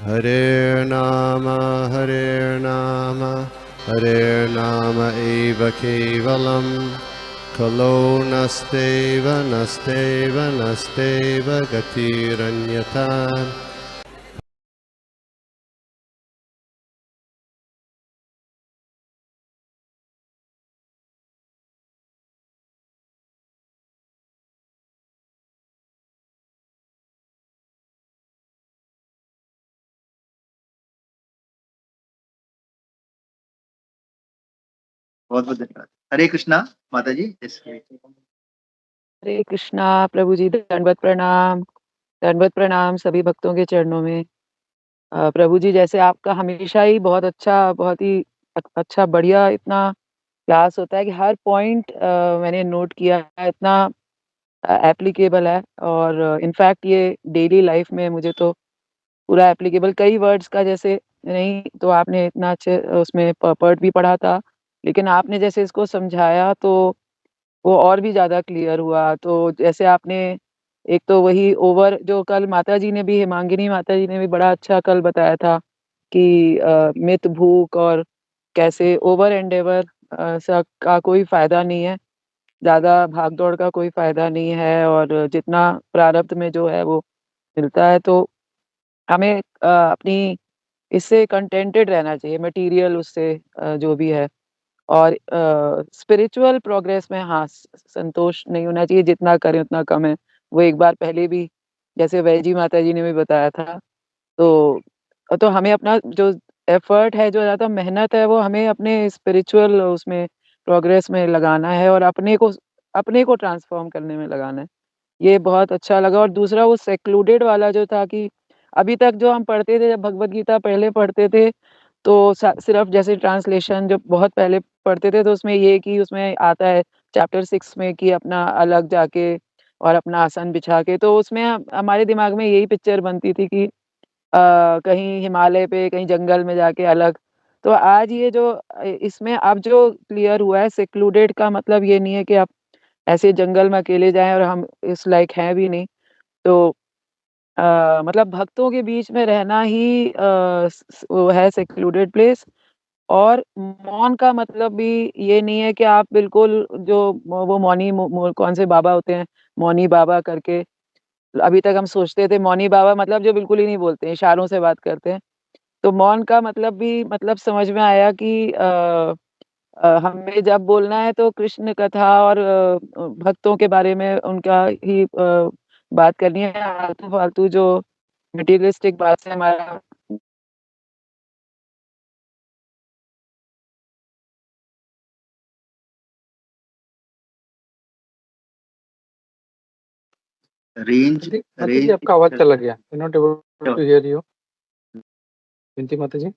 Hare Nama, Hare Nama eva kevalam, Kalo nasteva, nasteva, nasteva gatiranyata. बहुत बहुत धन्यवाद। हरे कृष्णा माता जी। हरे कृष्णा प्रभु जी, दंडवत प्रणाम सभी भक्तों के चरणों में। प्रभु जी, जैसे आपका हमेशा ही बहुत ही अच्छा बढ़िया इतना क्लास होता है कि हर पॉइंट मैंने नोट किया है, इतना एप्लीकेबल है। और इनफैक्ट ये डेली लाइफ में मुझे तो पूरा एप्लीकेबल, कई वर्ड्स का जैसे नहीं तो आपने इतना अच्छे उसमें पर्ट भी पढ़ा था, लेकिन आपने जैसे इसको समझाया तो वो और भी ज़्यादा क्लियर हुआ। तो जैसे आपने एक तो वही ओवर जो कल माताजी ने भी, हिमांगिनी माताजी ने भी बड़ा अच्छा कल बताया था कि मित भूख और कैसे ओवर एंडेवर सा का कोई फ़ायदा नहीं है, ज़्यादा भाग-दौड़ का कोई फ़ायदा नहीं है, और जितना प्रारब्ध में जो है वो मिलता है, तो हमें अपनी इससे कंटेंटेड रहना चाहिए, मटीरियल उससे जो भी है। और स्पिरिचुअल प्रोग्रेस में हाँ, संतोष नहीं होना चाहिए, जितना करें उतना कम है। वो एक बार पहले भी जैसे वैजी माताजी ने भी बताया था, तो हमें अपना जो एफर्ट है, जो ज़्यादा मेहनत है, वो हमें अपने स्पिरिचुअल उसमें प्रोग्रेस में लगाना है और अपने को ट्रांसफ़ॉर्म करने में लगाना है। ये बहुत अच्छा लगा। और दूसरा वो सेक्लूडेड वाला जो था कि अभी तक जो हम पढ़ते थे, जब भगवत गीता पहले पढ़ते थे, तो सिर्फ जैसे ट्रांसलेशन जब बहुत पहले पढ़ते थे, तो उसमें ये कि उसमें आता है चैप्टर 6 में कि अपना अलग जाके और अपना आसन बिछा के, तो उसमें हमारे दिमाग में यही पिक्चर बनती थी कि कहीं हिमालय पे, कहीं जंगल में जाके अलग। तो आज ये जो इसमें अब जो क्लियर हुआ है, सेक्लूडेड का मतलब ये नहीं है कि आप ऐसे जंगल में अकेले जाएँ, और हम इस लायक हैं भी नहीं। तो मतलब भक्तों के बीच में रहना ही वो है सेक्लूडेड प्लेस। और मौन का मतलब भी ये नहीं है कि आप बिल्कुल जो वो मौनी कौन से बाबा होते हैं, मौनी बाबा करके, अभी तक हम सोचते थे मौनी बाबा मतलब जो बिल्कुल ही नहीं बोलते हैं, इशारों से बात करते हैं। तो मौन का मतलब भी मतलब समझ में आया कि हमें जब बोलना है तो कृष्ण कथा और भक्तों के बारे में उनका ही बात करनी है, आलतू-फालतू जो मटीरियलिस्टिक बात से हमारा रेंज माता जी आपका आवाज चला गया, not able to hear you. Vinati माता जी।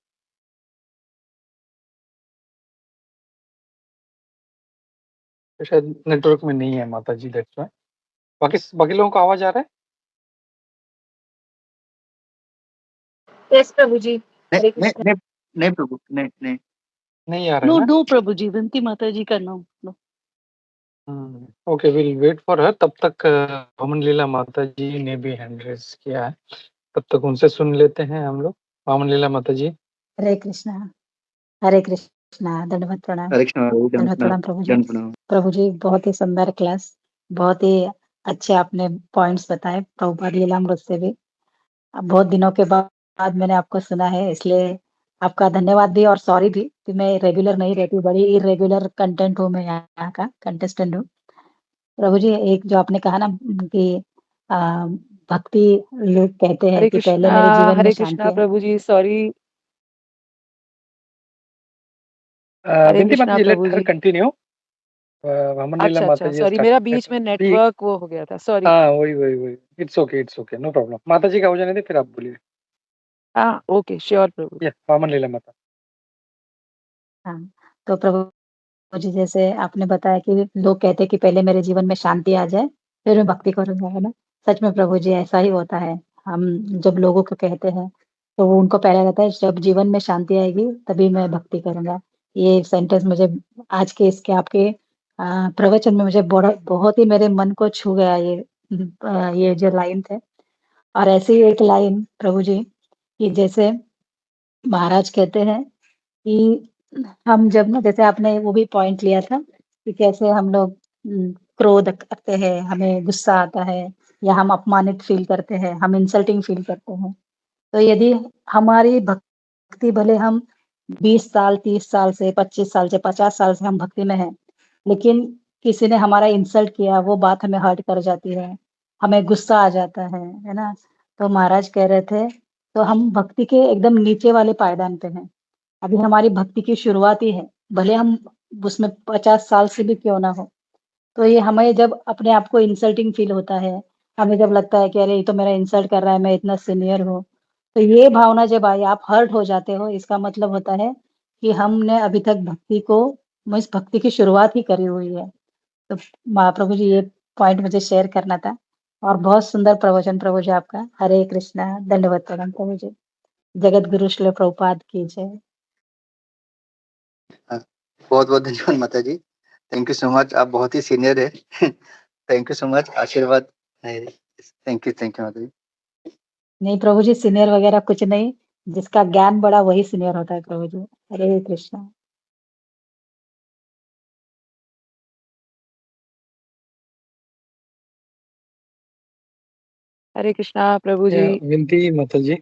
शायद नेटवर्क में नहीं है माता जी, दैट्स व्हाई। बाकी लोगों को आवाज आ रहा है? यस प्रभु जी। हरे कृष्ण। नहीं प्रभु, नहीं आ रहा है नो ना? डू प्रभु जी, विनती माता जी का नाम लो। Okay, will wait for her. तब तक वामन लीला माता जी ने भी हैंड रेज किया है, तब तक उनसे सुन लेते हैं हम लोग। वामन लीला माता जी। हरे कृष्णा, हरे कृष्णा। दंडवत प्रणाम, दंडवत प्रणाम प्रभु जी। प्रभु जी, बहुत ही सुंदर क्लास, बहुत ही अच्छे आपने पॉइंट्स बताए प्रभुपाद लीलामृत से भी। अब बहुत दिनों के बाद मैंने आपको सुना है, इसलिए आपका धन्यवाद भी और सॉरी भी कि मैं रेगुलर नहीं रहती, बड़ी इरेगुलर कंटेंट हूँ मैं, यहाँ का कंटेस्टेंट हूँ। प्रभु जी, एक जो आपने कहा ना कि अ, भक्ति लोग कहते हैं हरे कि पहले मेरे जीवन में शांति कृष्णा है। प्रभु जी, सॉरी। हरे विनती माता कृष्णा जी, लेट प्रभु हर जी। कंटिन्यू। वामन लीला अच्छा, माता अच्छा, जी सॉरी, मेरा बीच में स्पीक। नेटवर्क वो हो गया था, सॉरी। हाँ, वही। It's okay, no problem. माता जी का हो जाने दे, फिर आप बोलिए। हाँ, ओके, श्योर प्रभु। वामन लीला माता। हाँ, तो प्रभु जी, जैसे आपने बताया कि लोग कहते हैं कि पहले मेरे जीवन में शांति आ जाए, फिर मैं भक्ति करूँगा, है ना? सच में प्रभु जी, ऐसा ही होता है। हम जब लोगों को कहते हैं, तो वो उनको पहले रहता है जब जीवन में शांति आएगी, तभी मैं भक्ति करूँगा। ये सेंटेंस मुझे आज के इसके आपके प्रवचन में मुझे बहुत ही मेरे मन को छू गया ये जो लाइन थे। और ऐसी ही एक लाइन प्रभु जी, कि जैसे महाराज कहते हैं कि हम जब ना, जैसे आपने वो भी पॉइंट लिया था कि कैसे हम लोग क्रोध करते हैं, हमें गुस्सा आता है या हम अपमानित फील करते हैं, हम इंसल्टिंग फील करते हैं। तो यदि हमारी भक्ति, भले हम 20 साल, 30 साल से, 25 साल से, 50 साल से हम भक्ति में हैं, लेकिन किसी ने हमारा इंसल्ट किया, वो बात हमें हर्ट कर जाती है, हमें गुस्सा आ जाता है ना? तो महाराज कह रहे थे, तो हम भक्ति के एकदम नीचे वाले पायदान पे हैं। अभी हमारी भक्ति की शुरुआत ही है, भले हम उसमें 50 साल से भी क्यों ना हो। तो ये हमें जब अपने आप को इंसल्टिंग फील होता है, हमें जब लगता है कि अरे ये तो मेरा इंसल्ट कर रहा है, मैं इतना सीनियर हूँ, तो ये भावना जब आई, आप हर्ट हो जाते हो, इसका मतलब होता है कि हमने अभी तक भक्ति को, इस भक्ति की शुरुआत ही करी हुई है। तो महाप्रभु जी, ये पॉइंट मुझे शेयर करना था। और बहुत सुंदर प्रवचन प्रभु जी आपका। हरे कृष्णा, दंडवत प्रणाम प्रभु जी। जगत गुरु श्री प्रभुपाद की जय। बहुत बहुत धन्यवाद माता जी, थैंक यू सो मच, आप बहुत ही सीनियर है। थैंक यू सो मच, आशीर्वाद। थैंक यू माता जी। नहीं प्रभु जी, सीनियर वगैरह कुछ नहीं, जिसका ज्ञान बड़ा वही सीनियर होता है प्रभु जी। हरे कृष्णा। हरे कृष्णा प्रभु जी। विनती माता जी।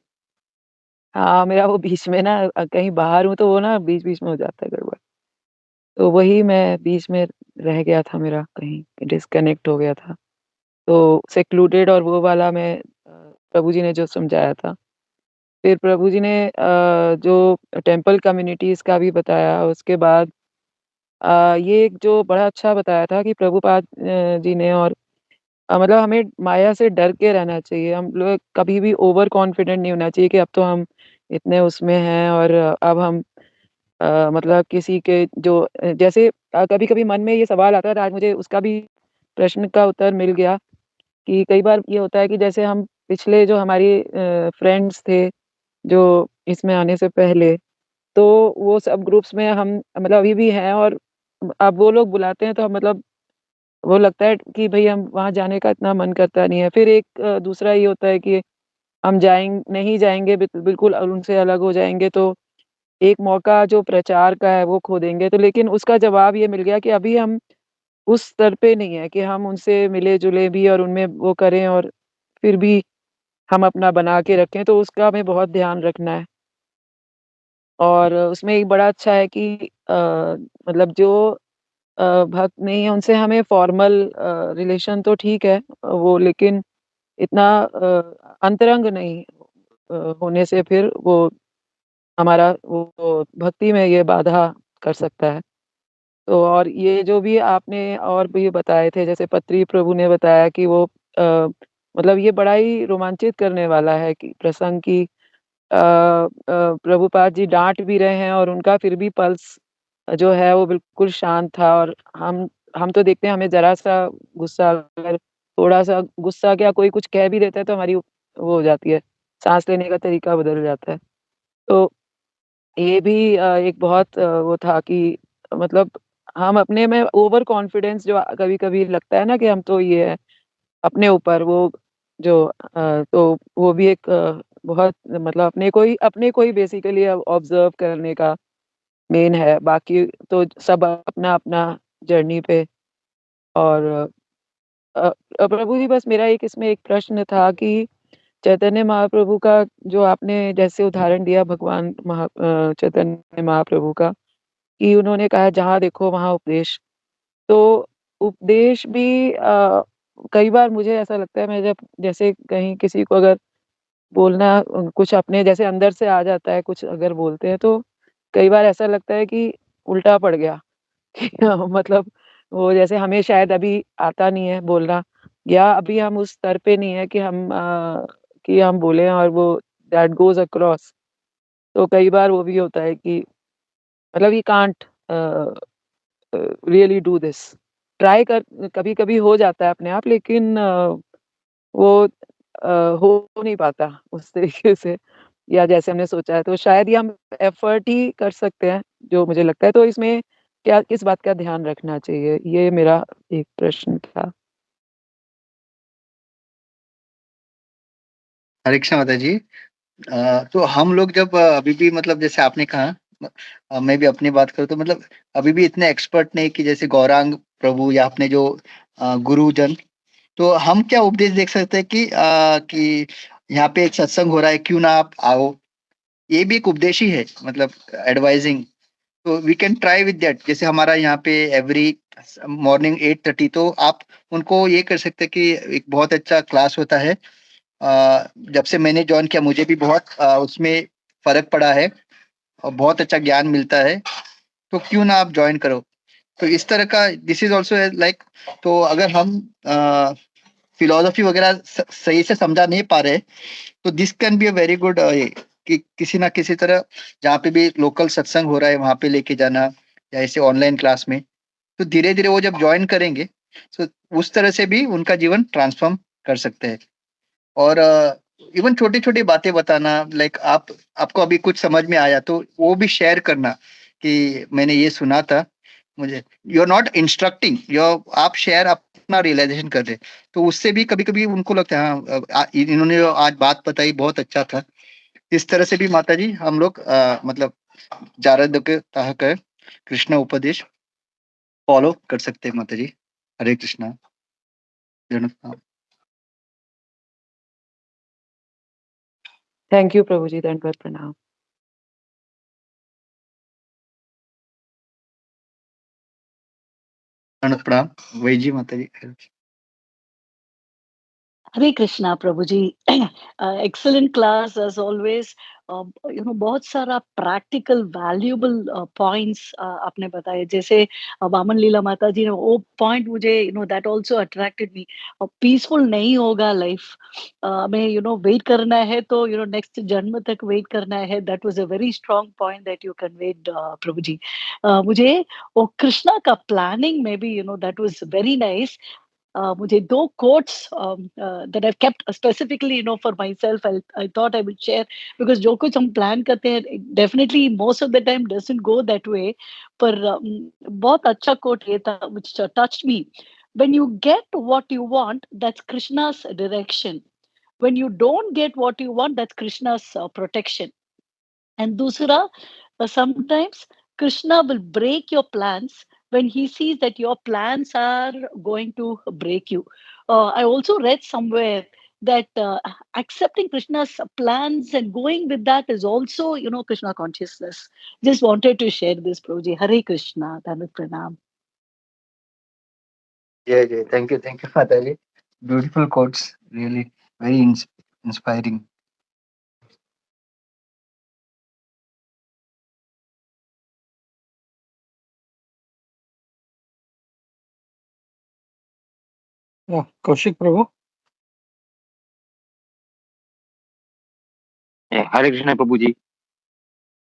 हाँ, मेरा वो बीच में ना कहीं बाहर हूँ तो वो ना बीच-बीच में हो जाता है गड़बड़। तो वही मैं बीच में रह गया था, मेरा कहीं डिस्कनेक्ट हो गया था। तो सेक्लूडेड और वो वाला मैं प्रभु जी ने जो समझाया था। फिर प्रभु जी ने जो टेम्पल कम्युनिटीज़ का भी बताया, उसके बाद ये एक जो बड़ा अच्छा बताया था कि प्रभुपाद जी ने, और मतलब हमें माया से डर के रहना चाहिए। हम लोग कभी भी ओवर कॉन्फिडेंट नहीं होना चाहिए कि अब तो हम इतने उसमें हैं और अब हम मतलब किसी के जो जैसे कभी-कभी मन में ये सवाल आता है, तो आज मुझे उसका भी प्रश्न का उत्तर मिल गया कि कई बार ये होता है कि जैसे हम पिछले जो हमारी फ्रेंड्स थे, जो इसमें आने से पहले, तो वो सब ग्रुप्स में हम मतलब अभी भी हैं, और अब वो लोग बुलाते हैं तो हम मतलब वो लगता है कि भई हम वहाँ जाने का इतना मन करता नहीं है। फिर एक दूसरा ये होता है कि हम नहीं जाएँगे, बिल्कुल उनसे अलग हो जाएँगे, तो एक मौका जो प्रचार का है वो खो देंगे। तो लेकिन उसका जवाब ये मिल गया कि अभी हम उस स्तर पे नहीं है कि हम उनसे मिले-जुले भी और उनमें वो करें और फिर भी हम अपना बना के रखें, तो उसका हमें बहुत ध्यान रखना है। और उसमें एक बड़ा अच्छा है कि मतलब जो भक्त नहीं है उनसे हमें फॉर्मल रिलेशन तो ठीक है, वो लेकिन इतना अंतरंग नहीं होने से फिर वो हमारा वो भक्ति में ये बाधा कर सकता है। तो और ये जो भी आपने और भी बताए थे, जैसे पत्री प्रभु ने बताया कि वो मतलब ये बड़ा ही रोमांचित करने वाला है कि प्रसंग की प्रभुपाद जी डाँट भी रहे हैं और उनका फिर भी पल्स जो है वो बिल्कुल शांत था, और हम तो देखते हैं, हमें ज़रा-सा गुस्सा, अगर थोड़ा-सा गुस्सा क्या कोई कुछ कह भी देता है तो हमारी वो हो जाती है, साँस लेने का तरीका बदल जाता है। तो ये भी एक बहुत वो था कि मतलब हम अपने में ओवर कॉन्फिडेंस जो कभी-कभी लगता है ना कि हम तो ये है, अपने ऊपर वो जो तो वो भी एक बहुत मतलब अपने को ही बेसिकली ऑब्ज़र्व करने का मेन है, बाकी तो सब अपना-अपना जर्नी पे। और अ प्रभु जी, बस मेरा एक इसमें एक प्रश्न था कि चैतन्य महाप्रभु का जो आपने जैसे उदाहरण दिया, भगवान चैतन्य महाप्रभु का, कि उन्होंने कहा जहाँ देखो वहाँ उपदेश। तो उपदेश भी कई बार मुझे ऐसा लगता है, मैं जब जैसे कहीं किसी को अगर बोलना कुछ अपने जैसे अंदर से आ जाता है, कुछ अगर बोलते हैं तो कई बार ऐसा लगता है कि उल्टा पड़ गया। मतलब वो जैसे हमें शायद अभी आता नहीं है बोलना, या अभी हम उस स्तर पे नहीं है कि हम बोलें और वो दैट गोज़ अक्रॉस। तो कई बार वो भी होता है कि मतलब we can't really do this. Try कर कभी-कभी हो जाता है अपने आप, लेकिन वो हो नहीं पाता उस तरीके से या जैसे हमने सोचा है, तो शायद ये हम एफर्ट ही कर सकते हैं, जो मुझे लगता है। तो इसमें क्या किस बात का ध्यान रखना चाहिए? ये मेरा एक प्रश्न था। हरे कृष्ण माता जी, तो हम लोग जब अभी भी मतलब जैसे आपने कहा, मैं भी अपनी बात करूँ तो मतलब अभी भी इतने एक्सपर्ट नहीं कि जैसे गौरांग प्रभु या अपने जो गुरुजन, तो हम क्या उपदेश देख सकते हैं कि यहाँ पे एक सत्संग हो रहा है, क्यों ना आप आओ, ये भी एक उपदेश ही है, मतलब एडवाइजिंग। तो we can try with that. जैसे हमारा यहाँ पे एवरी मॉर्निंग 8:30, तो आप उनको ये कर सकते हैं कि एक बहुत अच्छा क्लास होता है। जब से मैंने ज्वाइन किया मुझे भी बहुत उसमें फर्क पड़ा है और बहुत अच्छा ज्ञान मिलता है, तो क्यों ना आप ज्वाइन करो। तो इस तरह का दिस इज ऑल्सो लाइक, तो अगर हम फिलोसफी वगैरह सही से समझा नहीं पा रहे, तो this can be a very good, कि किसी ना किसी तरह जहाँ पे भी लोकल सत्संग हो रहा है वहां पे लेके जाना, या ऐसे ऑनलाइन क्लास में, तो धीरे धीरे वो जब ज्वाइन करेंगे तो उस तरह से भी उनका जीवन ट्रांसफॉर्म कर सकते हैं। और इवन छोटी छोटी बातें बताना, लाइक आपको अभी कुछ समझ में आया तो वो भी शेयर करना कि मैंने ये सुना था, मुझे, यू आर नॉट इंस्ट्रक्टिंग, आप शेयर अपना रियलाइजेशन कर रहे, तो उससे भी कभी कभी उनको लगता है हाँ, इन्होंने जो आज बात बताई बहुत अच्छा था। इस तरह से भी माता जी हम लोग मतलब जारद के तहत कृष्ण उपदेश फॉलो कर सकते हैं माता जी। हरे कृष्णा। धन्यवाद। थैंक यू प्रभु जी, दंडवत प्रणाम। प्रणाम वही जी माता जी। हरे कृष्णा प्रभु जी। Excellent class as always. बहुत सारा प्रैक्टिकल वैल्यूएबल पॉइंट्स आपने बताए, जैसे वामन लीला माता जी ने वो पॉइंट मुझे that also attracted me. Peaceful नहीं होगा लाइफ, हमें वेट करना है, तो नेक्स्ट जन्म तक वेट करना है। That was a very strong point that you conveyed प्रभु जी। मुझे वो कृष्णा का प्लानिंग में भी दैट वाज वेरी नाइस। मुझे दो quotes that I've kept specifically for myself. I thought I would share, because जो कुछ हम प्लान करते हैं definitely most of the time doesn't go that way. पर बहुत अच्छा quote ये था which touched me. When you get what you want, that's Krishna's direction. When you don't get what you want, that's Krishna's protection. And दूसरा, sometimes Krishna will break your plans when he sees that your plans are going to break you. I also read somewhere that accepting Krishna's plans and going with that is also, Krishna consciousness. Just wanted to share this, Prabhuji. Hare Krishna. Dhanut Pranam. जय जय, thank you माता जी। Beautiful quotes, really very inspiring. Kaushik प्रभु। हरे कृष्ण प्रभु जी।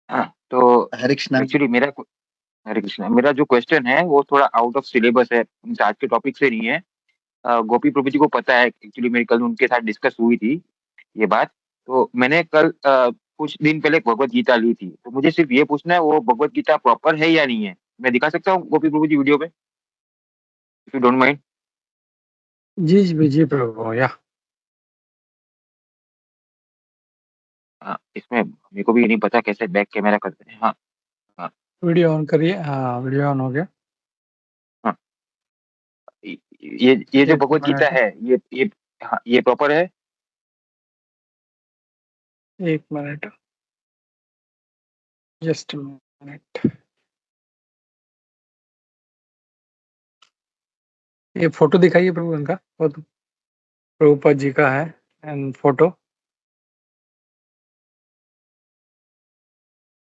हाँ, तो Hare Krishna. Actually Hare Krishna, मेरा जो क्वेश्चन है वो थोड़ा आउट ऑफ सिलेबस है, आज के टॉपिक से नहीं है। गोपी प्रभु जी को पता है, एक्चुअली मेरी कल उनके साथ डिस्कस हुई थी ये बात। तो मैंने कल कुछ दिन पहले भगवत गीता ली थी, तो मुझे सिर्फ ये पूछना है वो भगवत गीता प्रॉपर है या नहीं है। मैं दिखा सकता हूँ गोपी प्रभु जी वीडियो पे, इफ यू डोंट माइंड। जी प्रभु। या हाँ, इसमें मेरे को भी नहीं पता कैसे बैक कैमरा करते हैं। हाँ हाँ वीडियो ऑन करिए। हाँ, वीडियो ऑन हो गया। हाँ, ये जो एक भगवत गीता मिनट, है ये हाँ, ये प्रॉपर है। एक मिनट, जस्ट मिनट। ये फोटो दिखाइए प्रभु, उनका फोटो, प्रभुपाद जी का है एंड फोटो।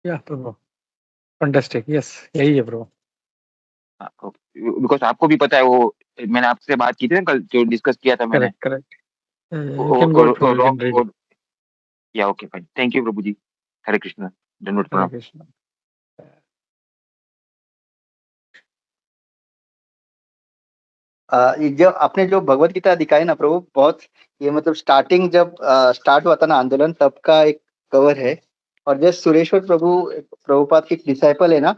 या प्रभु, फैंटास्टिक, यस यही है प्रभु। बिकॉज आपको भी पता है वो, मैंने आपसे बात की थी ना कल, जो डिस्कस किया था मैंने। Correct. You can go Prabhu, you can read. या ओके फाइन, थैंक यू प्रभु जी। हरे कृष्ण, धन्यवाद हरे प्रणाम। कृष्ण। ये जो आपने जो भगवत गीता दिखाई ना प्रभु, बहुत, ये मतलब स्टार्टिंग जब स्टार्ट हुआ था ना आंदोलन, तब का एक कवर है। और जैसे सुरेश्वर प्रभु प्रभुपाद के डिसाइपल है ना,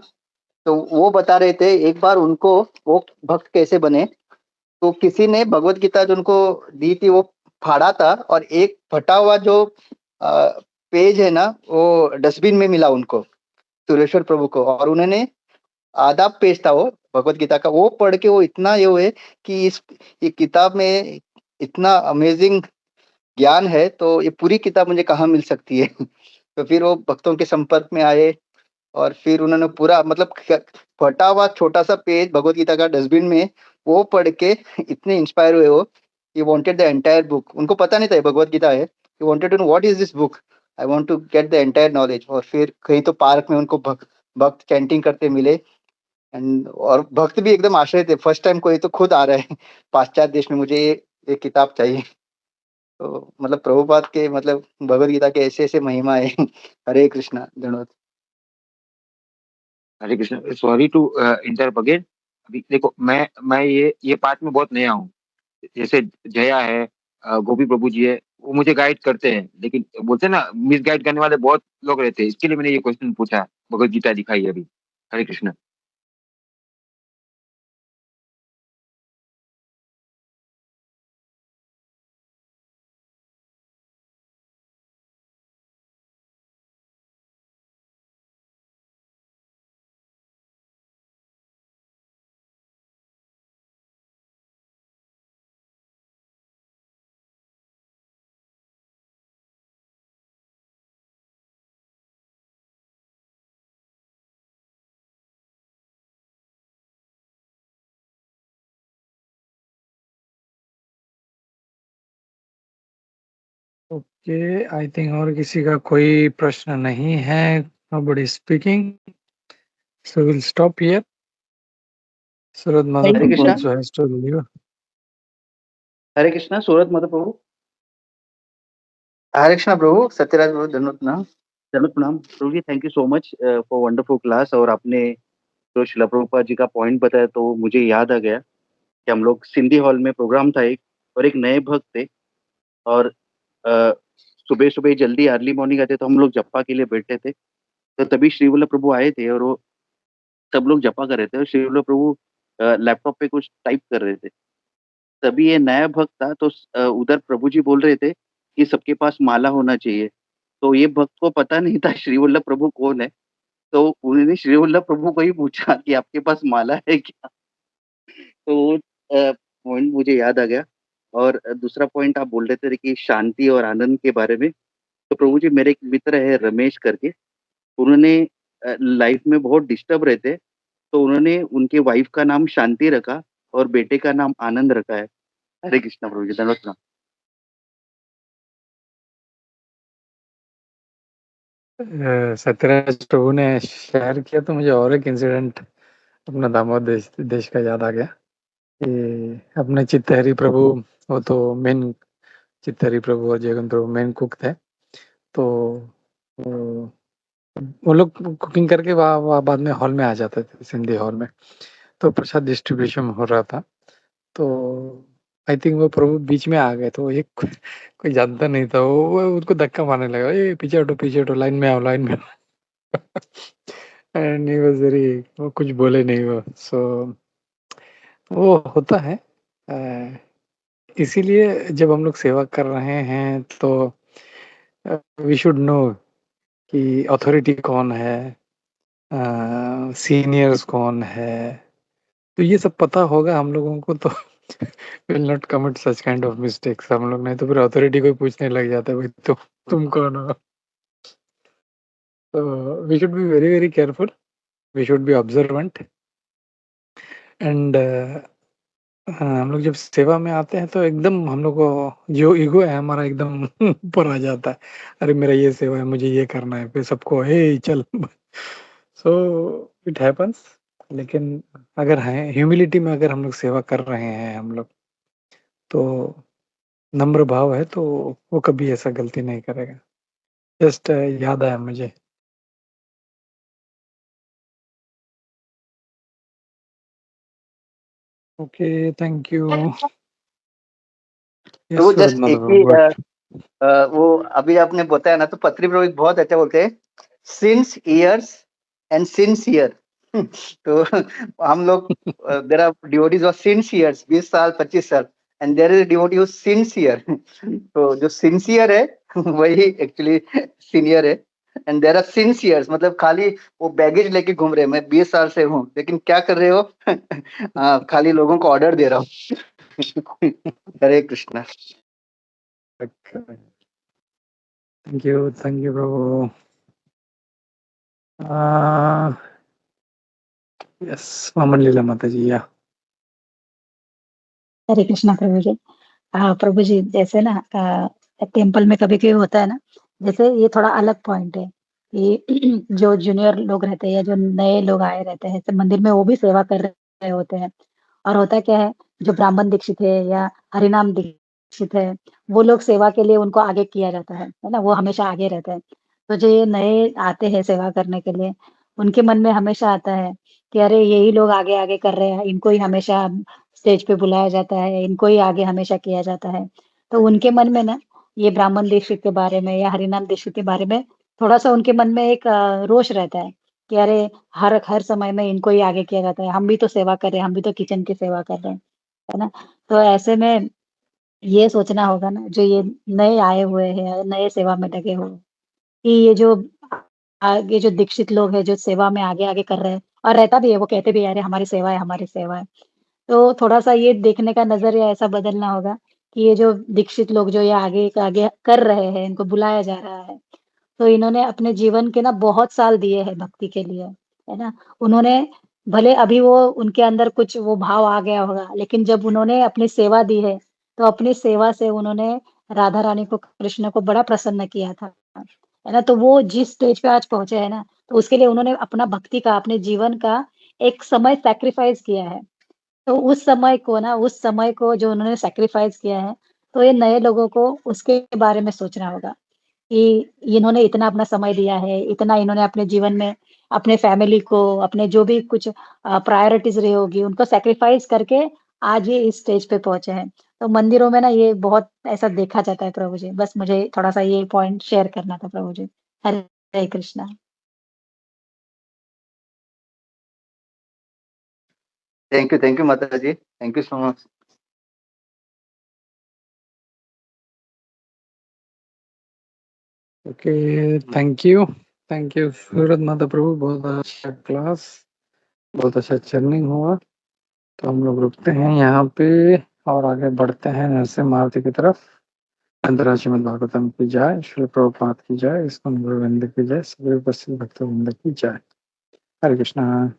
तो वो बता रहे थे एक बार उनको वो भक्त कैसे बने। तो किसी ने भगवत गीता जो उनको दी थी वो फाड़ा था, और एक फटा हुआ जो पेज है ना वो डस्टबिन में मिला उनको, सुरेश्वर प्रभु को, और उन्होंने आधा पेज था वो भगवत गीता का, वो पढ़ के वो इतना ये हुए कि ये किताब में इतना अमेजिंग ज्ञान है, तो ये पूरी किताब मुझे कहाँ मिल सकती है। तो फिर वो भक्तों के संपर्क में आए और फिर उन्होंने पूरा मतलब फटा हुआ छोटा सा पेज भगवत गीता का डस्टबिन में वो पढ़ के इतने इंस्पायर हुए हो, he wanted the entire book. उनको पता नहीं था ये भगवत गीता है, he wanted to know what is this book, I want to get the entire knowledge. और फिर कहीं तो पार्क में उनको भक्त चैंटिंग करते मिले, एंड और भक्त भी एकदम आश्चर्य थे, फर्स्ट टाइम कोई तो खुद आ रहा है पाश्चात्य देश में, मुझे ये किताब चाहिए। तो मतलब प्रभुपाद के मतलब भगवत गीता के ऐसे ऐसे महिमा है। हरे कृष्णा, धन्यवाद। Hare Krishna, sorry to interrupt again. अभी देखो मैं ये पार्ट में बहुत नया हूँ। जैसे जया है, गोपी प्रभु जी है, वो मुझे गाइड करते हैं, लेकिन बोलते हैं ना मिस गाइड करने वाले बहुत लोग रहते हैं, इसके लिए मैंने ये क्वेश्चन पूछा, भगवत गीता दिखाई अभी। Hare Krishna. Okay, I think और किसी का कोई प्रश्न नहीं है। Nobody speaking, so will stop here. Suraj Hare Madhav Krishna, also has to leave. Hare Krishna, Surat Madhu प्रभु। हरे कृष्णा प्रभु, सत्यराज प्रभु, धन्यवाद प्रणाम। धन्यवाद प्रणाम प्रभु जी, thank you so much for wonderful class. और आपने जो शिला प्रभुपाद जी का पॉइंट बताया तो मुझे याद आ गया कि हम लोग सिंधी हॉल में प्रोग्राम था एक, और एक नए भक्त थे, और सुबह सुबह जल्दी अर्ली मॉर्निंग आते तो हम लोग जप्पा के लिए बैठे थे। तो तभी श्रीवल्लभ प्रभु आए थे और वो सब लोग जप्पा कर रहे थे और श्रीवल्लभ प्रभु लैपटॉप पे कुछ टाइप कर रहे थे। तभी ये नया भक्त था, तो उधर प्रभु जी बोल रहे थे कि सबके पास माला होना चाहिए। तो ये भक्त को पता नहीं था श्रीवल्लभ प्रभु कौन है, तो उन्होंने श्रीवल्लभ प्रभु को ही पूछा कि आपके पास माला है क्या? तो वो पॉइंट मुझे याद आ गया। और दूसरा पॉइंट आप बोल रहे थे कि शांति और आनंद के बारे में, तो प्रभु जी मेरे एक मित्र है रमेश करके, उन्होंने लाइफ में बहुत डिस्टर्ब रहते, तो उन्होंने उनके वाइफ का नाम शांति रखा और बेटे का नाम आनंद रखा है। हरे कृष्णा प्रभु जी, धन्यवाद प्रणाम। सत्यराज प्रभु ने शेयर किया तो मुझे और एक इंसिडेंट अपना दामोद देश का याद आ गया कि अपने चित्तहरी प्रभु, वो तो मेन चित्तहरी प्रभु और जगन प्रभु मेन कुक थे। तो वो लोग कुकिंग करके वहाँ बाद में हॉल में आ जाते थे, सिंधी हॉल में। तो प्रसाद डिस्ट्रीब्यूशन हो रहा था, तो आई थिंक वो प्रभु बीच में आ गए। तो एक कोई जानता नहीं था, वो उनको धक्का मारने लगा, ए पीछे हटो, लाइन में आओ, लाइन में आओ। एंड ही वाज वेरी, वो कुछ बोले नहीं वो। सो वो होता है। इसीलिए जब हम लोग सेवा कर रहे हैं तो वी शुड नो कि अथॉरिटी कौन है, सीनियर्स कौन है, तो ये सब पता होगा हम लोगों को, तो will not commit such kind of mistakes हम लोग। नहीं तो फिर अथॉरिटी को पूछने लग जाता है, भाई तुम कौन हो? तो we should be very very careful, we should be observant. And हम लोग जब सेवा में आते हैं तो एकदम हम लोग को जो ईगो है हमारा एकदम ऊपर आ जाता है। अरे मेरा ये सेवा है, मुझे ये करना है, फिर सबको हे चल। So it happens. लेकिन अगर है ह्यूमिलिटी में, अगर हम लोग सेवा कर रहे हैं हम लोग, तो नम्र भाव है, तो वो कभी ऐसा गलती नहीं करेगा। जस्ट याद आया मुझे। Okay, thank you. तो जस्ट एक ही वो अभी आपने बताया ना, तो पत्री प्रभु बहुत अच्छा बोलते हैं, सिंस ईयर्स एंड सिंसियर। तो हम लोग there are devotees of since years, 20 साल 25 साल, and there is devotee who sincere. तो जो सिंसियर है वही एक्चुअली सीनियर है। एंड देयर आर सिंसियर्स, मतलब खाली वो बैगेज लेके घूम रहे हैं। मैं 20 साल से हूँ, लेकिन क्या कर रहे हो? हाँ, खाली लोगों को ऑर्डर दे रहा हूँ। हरे कृष्णा। थैंक यू प्रभु। यस, वामन लीला माता जी। या हरे कृष्णा प्रभु जी। प्रभु जी जैसे ना टेम्पल में कभी कभी होता है ना, जैसे ये थोड़ा अलग पॉइंट है कि जो जूनियर लोग रहते हैं या जो नए लोग आए रहते हैं तो मंदिर में वो भी सेवा कर रहे होते हैं। और होता क्या है, जो ब्राह्मण दीक्षित है या हरिनाम दीक्षित है, वो लोग सेवा के लिए उनको आगे किया जाता है ना, वो हमेशा आगे रहते हैं। तो जो ये नए आते हैं सेवा करने के लिए, उनके मन में हमेशा आता है कि अरे यही लोग आगे आगे कर रहे हैं, इनको ही हमेशा स्टेज पे बुलाया जाता है, इनको ही आगे हमेशा किया जाता है। तो उनके मन में ना ये ब्राह्मण दीक्षित के बारे में या हरिनाम दीक्षित के बारे में थोड़ा सा उनके मन में एक रोष रहता है कि अरे हर हर समय में इनको ही आगे किया जाता है, हम भी तो सेवा कर रहे हैं, हम भी तो किचन की सेवा कर रहे हैं, है ना। तो ऐसे में ये सोचना होगा ना, जो ये नए आए हुए हैं, नए सेवा में लगे हुए, कि ये जो आगे जो दीक्षित लोग हैं जो सेवा में आगे आगे कर रहे हैं, और रहता भी है, वो कहते भी है अरे हमारी सेवा है, हमारी सेवा है। तो थोड़ा-सा ये देखने का नज़रिया ऐसा बदलना होगा कि ये जो दीक्षित लोग जो ये आगे कर रहे हैं, इनको बुलाया जा रहा है, तो इन्होंने अपने जीवन के ना बहुत साल दिए हैं भक्ति के लिए, है ना? उन्होंने भले अभी वो उनके अंदर कुछ वो भाव आ गया होगा, लेकिन जब उन्होंने अपनी सेवा दी है, तो अपनी सेवा से उन्होंने राधा रानी को, कृष्ण को बड़ा प्रसन्न किया था, है ना? तो वो जिस स्टेज पे आज पहुँचे हैं ना, तो उसके लिए उन्होंने अपना भक्ति का, अपने जीवन का एक समय सैक्रिफाइस किया है। तो उस समय को जो उन्होंने सैक्रिफाइस किया है, तो ये नए लोगों को उसके बारे में सोचना होगा कि इन्होंने इतना अपना समय दिया है, इतना इन्होंने अपने जीवन में अपने फैमिली को, अपने जो भी कुछ प्रायोरिटीज़ रही होगी, उनको सैक्रिफाइस करके आज ये इस स्टेज पे पहुँचे हैं। तो मंदिरों में ना ये बहुत ऐसा देखा जाता है प्रभु जी। बस मुझे थोड़ा-सा ये पॉइंट शेयर करना था प्रभु जी। हरे कृष्णा। थैंक यू माता जी, thank you so much. Okay, thank you Surat माता प्रभु। बहुत अच्छा क्लास, बहुत अच्छा चर्निंग हुआ। तो हम लोग रुकते हैं यहाँ पे और आगे बढ़ते हैं नरसिंह मारुति की तरफ। अंतर्राष्ट्रीय श्रीमद् भागवतम की जय, श्री प्रभुपाद की जय, इसको गोविंद की जय, सभी उपस्थित भक्तवृंद की जय। हरे कृष्णा।